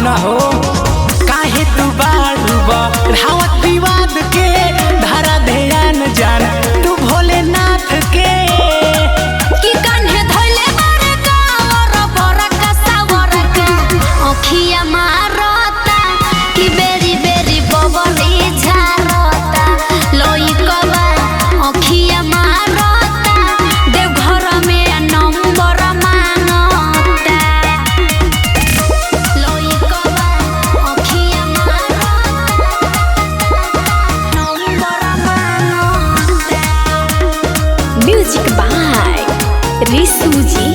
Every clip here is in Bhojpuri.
सुना हो काहे तू बारू बढ़ावत विवाद के धारा ध्यान जान तू भोलेनाथ के कि कान्हे धइले बारे गावर बरका सावरका अखिया मारता कि बेरी बेरी बबरी झारता लइकवा अखिया मारता देवघर में नंबर मांगता लइकवा अखिया मारता नंबर मांगता। म्यूजिक बाय रिसू जी।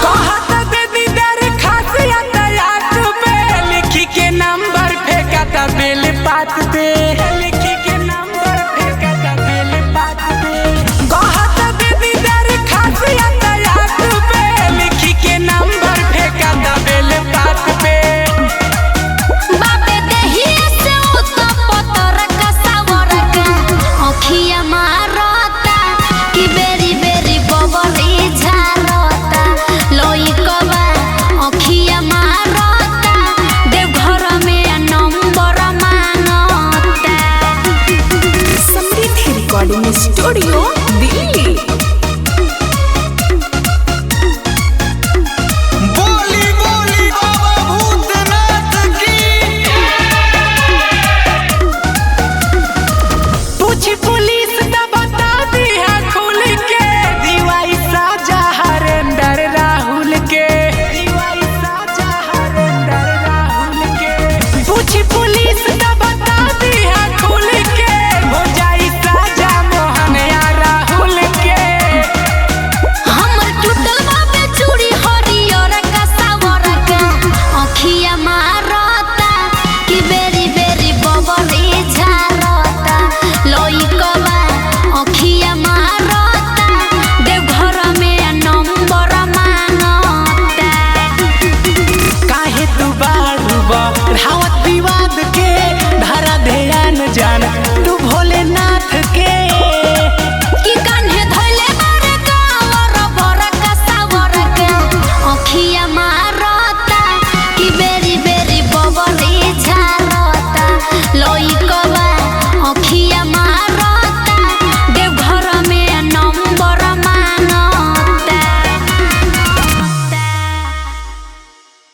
कहत दीदी दर खासियत याद पे लिखी के नंबर फेंकता बेल पात पे लिखी के नंबर फेंकता बेल पात पे कहत दीदी दर खासियत याद पे लिखी के नंबर फेंकता बेल पात पे बाबे देहिया से उता पतर का सावर का अखिया मारता कि बेरी बेरी बबरी झारता लइकवा अखिया मारता देवघर में नंबर मांगता। समृद्धि रिकॉर्डिंग स्टूडियो दिल्ली।